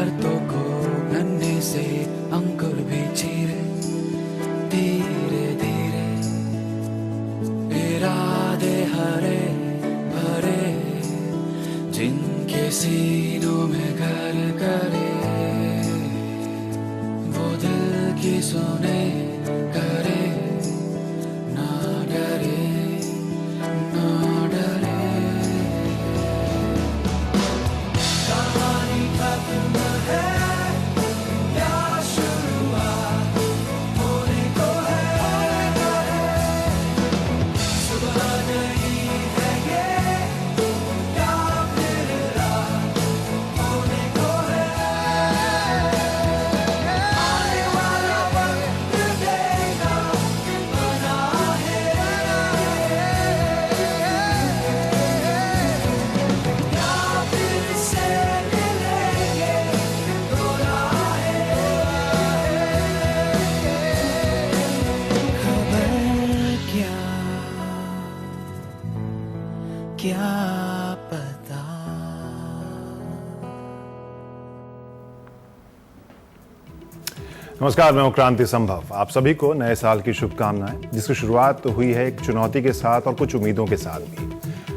शर्तों को नन्हे से अंकुर भी चीरे, धीरे धीरे इरादे हरे भरे जिनके सीनों में घर करे, वो दिल की सुने करे, ना डरे ना डरे। कहानी खत्म है या शुरुआत होने को है, सुबह नहीं है ये या फिर रात होने को है, आने वाला वक्त देगा बना है, या फिर से मिलेंगे दो राहें, खबर क्या पता। नमस्कार, मैं हूं क्रांति संभव। आप सभी को नए साल की शुभकामनाएं, जिसकी शुरुआत तो हुई है एक चुनौती के साथ और कुछ उम्मीदों के साथ भी।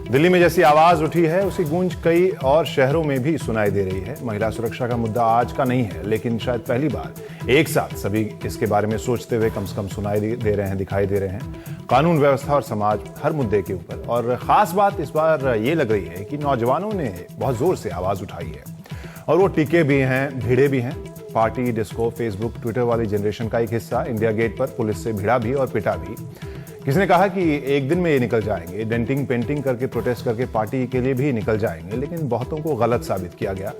दिल्ली में जैसी आवाज उठी है उसी गूंज कई और शहरों में भी सुनाई दे रही है। महिला सुरक्षा का मुद्दा आज का नहीं है, लेकिन शायद पहली बार एक साथ सभी इसके बारे में सोचते हुए कम से कम सुनाई दे रहे हैं, दिखाई दे रहे हैं। कानून व्यवस्था और समाज हर मुद्दे के ऊपर। और खास बात इस बार ये लग रही है कि नौजवानों ने बहुत जोर से आवाज उठाई है और वो टिके भी हैं, भिड़े भी हैं। पार्टी, डिस्को, फेसबुक, ट्विटर वाली जनरेशन का एक हिस्सा इंडिया गेट पर पुलिस से भिड़ा भी और पिटा भी। किसी ने कहा कि एक दिन में ये निकल जाएंगे, डेंटिंग पेंटिंग करके प्रोटेस्ट करके पार्टी के लिए भी निकल जाएंगे, लेकिन बहुतों को गलत साबित किया गया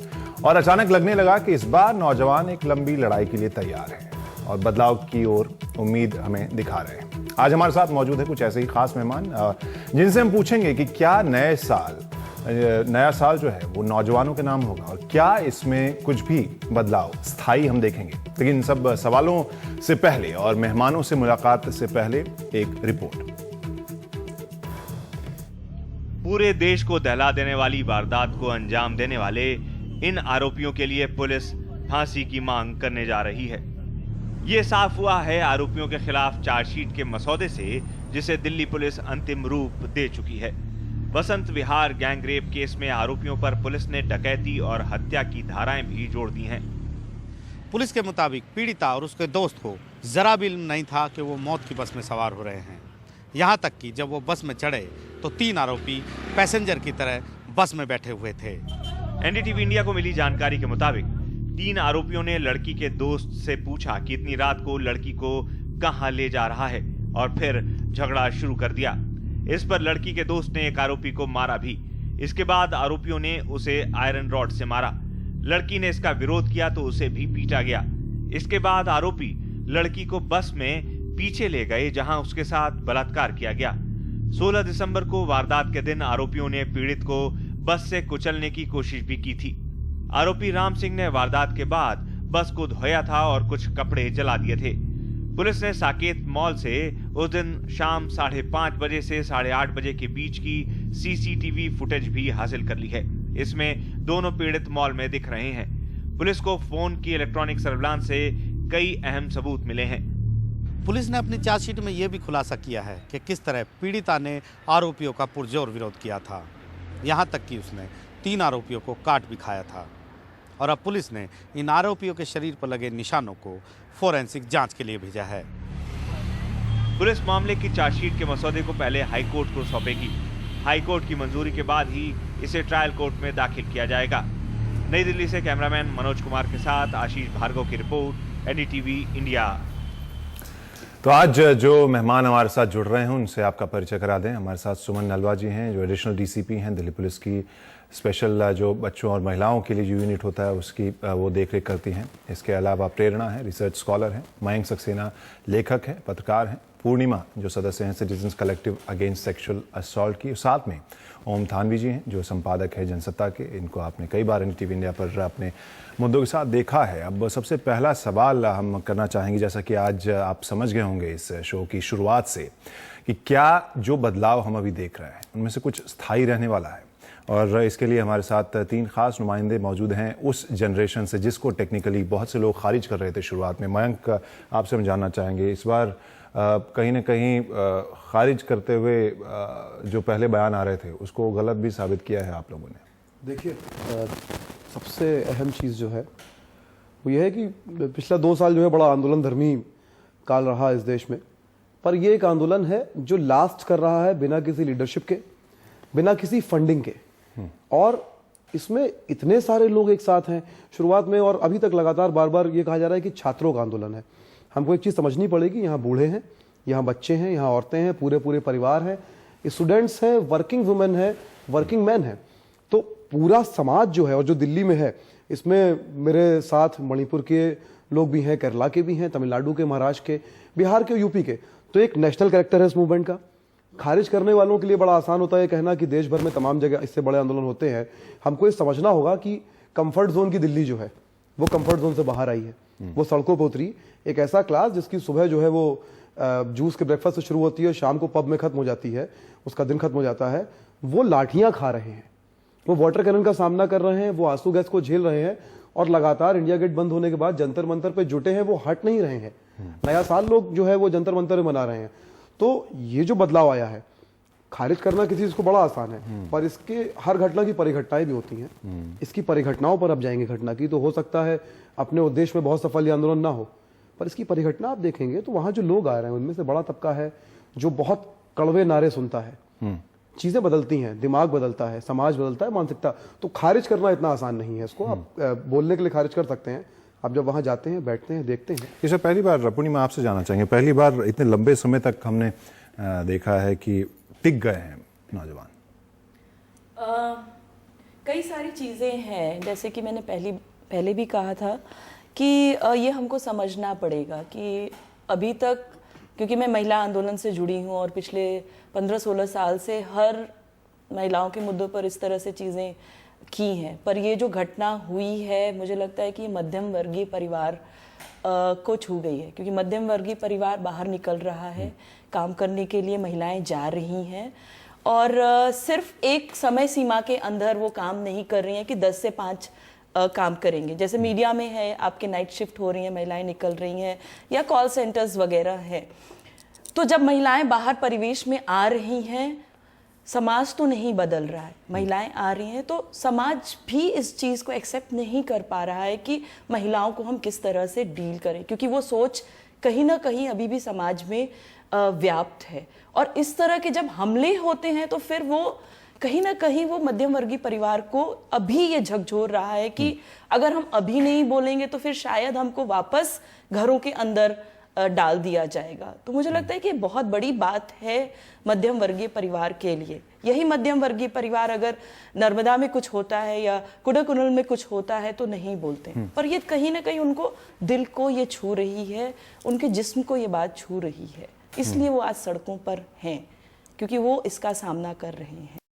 और अचानक लगने लगा कि इस बार नौजवान एक लंबी लड़ाई के लिए तैयार हैं और बदलाव की ओर उम्मीद हमें दिखा रहे हैं। आज हमारे साथ मौजूद है कुछ ऐसे ही खास मेहमान जिनसे हम पूछेंगे कि क्या नया साल जो है वो नौजवानों के नाम होगा और क्या इसमें कुछ भी बदलाव स्थायी हम देखेंगे। लेकिन इन सब सवालों से पहले और मेहमानों से मुलाकात से पहले एक रिपोर्ट। पूरे देश को दहला देने वाली वारदात को अंजाम देने वाले इन आरोपियों के लिए पुलिस फांसी की मांग करने जा रही है। ये साफ हुआ है आरोपियों के खिलाफ चार्जशीट के मसौदे से, जिसे दिल्ली पुलिस अंतिम रूप दे चुकी है। वसंत विहार गैंगरेप केस में आरोपियों पर पुलिस ने डकैती और हत्या की धाराएं भी जोड़ दी हैं। पुलिस के मुताबिक पीड़िता और उसके दोस्त को जरा भी इल्म नहीं था कि वो मौत की बस में सवार हो रहे हैं। यहाँ तक कि जब वो बस में चढ़े तो 3 आरोपी पैसेंजर की तरह बस में बैठे हुए थे। एनडीटीवी इंडिया को मिली जानकारी के मुताबिक 3 आरोपियों ने लड़की के दोस्त से पूछा कि इतनी रात को लड़की को कहां ले जा रहा है और फिर झगड़ा शुरू कर दिया। इस पर लड़की के दोस्त ने एक आरोपी को मारा भी। इसके बाद आरोपियों ने उसे आयरन रॉड से मारा। लड़की ने इसका विरोध किया तो उसे भी पीटा गया। इसके बाद आरोपी लड़की को बस में पीछे ले गए, जहां उसके साथ बलात्कार किया गया। 16 दिसंबर को वारदात के दिन आरोपियों ने पीड़ित को बस से कुचलने की कोशिश भी की थी। आरोपी राम सिंह ने वारदात के बाद बस को धोया था और कुछ कपड़े जला दिए थे। पुलिस ने साकेत मॉल से उस दिन शाम 5:30 बजे से 8:30 बजे के बीच की सीसीटीवी फुटेज भी हासिल कर ली है। इसमें दोनों पीड़ित मॉल में दिख रहे हैं। पुलिस को फोन की इलेक्ट्रॉनिक सर्विलांस से कई अहम सबूत मिले हैं। पुलिस ने अपनी चार्जशीट में यह भी खुलासा किया है कि किस तरह पीड़िता ने आरोपियों का पुरजोर विरोध किया था। यहाँ तक कि उसने 3 आरोपियों को काट भी खाया था। और अब पुलिस ने इन आरोपियों के शरीर पर लगे निशानों को फोरेंसिक जांच के लिए भेजा है। पुलिस मामले की चार्जशीट के मसौदे को पहले हाईकोर्ट को सौंपेगी। हाईकोर्ट की मंजूरी के बाद ही इसे ट्रायल कोर्ट में दाखिल किया जाएगा। नई दिल्ली से कैमरामैन मनोज कुमार के साथ आशीष भार्गव की रिपोर्ट, एनडीटीवी इंडिया। तो आज जो मेहमान हमारे साथ जुड़ रहे हैं उनसे आपका परिचय करा दें। हमारे साथ सुमन नलवा जी हैं, जो एडिशनल डीसीपी हैं दिल्ली पुलिस की। स्पेशल जो बच्चों और महिलाओं के लिए जो यूनिट होता है उसकी वो देखरेख करती हैं। इसके अलावा प्रेरणा है, रिसर्च स्कॉलर हैं। मयंक सक्सेना लेखक हैं, पत्रकार हैं। पूर्णिमा जो सदस्य हैं citizens collective against sexual assault की। साथ में ओम थानवी जी हैं, जो संपादक है जनसत्ता के। इनको आपने कई बार एनडीटीवी इंडिया पर अपने मुद्दों के साथ देखा है। अब सबसे पहला सवाल हम करना चाहेंगे, जैसा कि आज आप समझ गए होंगे इस शो की शुरुआत से, कि क्या जो बदलाव हम अभी देख रहे हैं उनमें से कुछ स्थायी रहने वाला है और इसके लिए हमारे साथ 3 खास नुमाइंदे मौजूद हैं उस जनरेशन से जिसको टेक्निकली बहुत से लोग खारिज कर रहे थे शुरुआत में। मयंक, आपसे हम जानना चाहेंगे इस बार कहीं ना कहीं खारिज करते हुए जो पहले बयान आ रहे थे उसको गलत भी साबित किया है आप लोगों ने। देखिए, सबसे अहम चीज़ जो है वो ये है कि पिछला 2 साल जो है बड़ा आंदोलन धर्मी काल रहा इस देश में, पर ये एक आंदोलन है जो लास्ट कर रहा है बिना किसी लीडरशिप के, बिना किसी फंडिंग के। और इसमें इतने सारे लोग एक साथ हैं शुरुआत में, और अभी तक लगातार बार बार ये कहा जा रहा है कि छात्रों का आंदोलन है। हमको एक चीज़ समझनी पड़ेगी, यहाँ बूढ़े हैं, यहाँ बच्चे हैं, यहाँ औरतें हैं, पूरे पूरे परिवार हैं, स्टूडेंट्स हैं, वर्किंग वुमेन है, वर्किंग मैन है। तो पूरा समाज जो है, और जो दिल्ली में है, इसमें मेरे साथ मणिपुर के लोग भी हैं, केरला के भी हैं, तमिलनाडु के, महाराष्ट्र के, बिहार के, यूपी के। तो एक नेशनल कैरेक्टर है इस मूवमेंट का। खारिज करने वालों के लिए बड़ा आसान होता है कहना कि देश भर में तमाम जगह इससे बड़े आंदोलन होते हैं। हमको ये समझना होगा कि कंफर्ट जोन की दिल्ली जो है वो कंफर्ट जोन से बाहर आई है। वो सड़कों पर उतरी, एक ऐसा क्लास जिसकी सुबह जो है वो जूस के ब्रेकफास्ट से शुरू होती है, शाम को पब में खत्म हो जाती है, उसका दिन खत्म हो जाता है। वो लाठियां खा रहे हैं, वो वाटर कैनन का सामना कर रहे हैं, वो आंसू गैस को झेल रहे हैं, और लगातार इंडिया गेट बंद होने के बाद जंतर मंतर पे जुटे हैं, वो हट नहीं रहे हैं। नया साल लोग जो है वो जंतर मंतर में मना रहे हैं। तो ये जो बदलाव आया है, खारिज करना किसी चीज को बड़ा आसान है, पर इसके हर घटना की परिघटनाएं भी होती हैं। इसकी परिघटनाओं पर अब जाएंगे घटना की, तो हो सकता है अपने उद्देश्य में बहुत सफल ये आंदोलन ना हो, पर इसकी परिघटना आप देखेंगे तो वहां जो लोग आ रहे हैं उनमें से बड़ा तबका है जो बहुत कड़वे नारे सुनता है। चीजें बदलती हैं, दिमाग बदलता है, समाज बदलता है, मानसिकता। तो खारिज करना इतना आसान नहीं है। इसको आप बोलने के लिए खारिज कर सकते हैं, आप जब वहां जाते हैं, बैठते हैं, देखते हैं। ये सर पहली बार पूर्णिमा आपसे जानना चाहेंगे, पहली बार इतने लंबे समय तक हमने देखा है कि टिक गए हैं नौजवान। कई सारी चीज़ें हैं, जैसे कि मैंने पहले भी कहा था कि ये हमको समझना पड़ेगा कि अभी तक, क्योंकि मैं महिला आंदोलन से जुड़ी हूँ और पिछले 15-16 साल से हर महिलाओं के मुद्दों पर इस तरह से चीज़ें की हैं, पर ये जो घटना हुई है मुझे लगता है कि मध्यम वर्गीय परिवार को छू गई है, क्योंकि मध्यम वर्गीय परिवार बाहर निकल रहा है, काम करने के लिए महिलाएं जा रही हैं, और सिर्फ एक समय सीमा के अंदर वो काम नहीं कर रही हैं कि 10 से 5 काम करेंगे। जैसे मीडिया में है, आपके नाइट शिफ्ट हो रही हैं, महिलाएं निकल रही हैं, या कॉल सेंटर्स वगैरह हैं। तो जब महिलाएं बाहर परिवेश में आ रही हैं, समाज तो नहीं बदल रहा है, महिलाएं आ रही हैं, तो समाज भी इस चीज़ को एक्सेप्ट नहीं कर पा रहा है कि महिलाओं को हम किस तरह से डील करें, क्योंकि वो सोच कहीं ना कहीं अभी भी समाज में व्याप्त है। और इस तरह के जब हमले होते हैं तो फिर वो कहीं ना कहीं वो मध्यम वर्गीय परिवार को अभी ये झकझोर रहा है कि अगर हम अभी नहीं बोलेंगे तो फिर शायद हमको वापस घरों के अंदर डाल दिया जाएगा। तो मुझे लगता है कि बहुत बड़ी बात है मध्यम वर्गीय परिवार के लिए। यही मध्यम वर्गीय परिवार अगर नर्मदा में कुछ होता है या कुडकुनल में कुछ होता है तो नहीं बोलते, पर ये कहीं ना कहीं उनको दिल को ये छू रही है, उनके जिस्म को ये बात छू रही है, इसलिए वो आज सड़कों पर हैं, क्योंकि वो इसका सामना कर रहे हैं।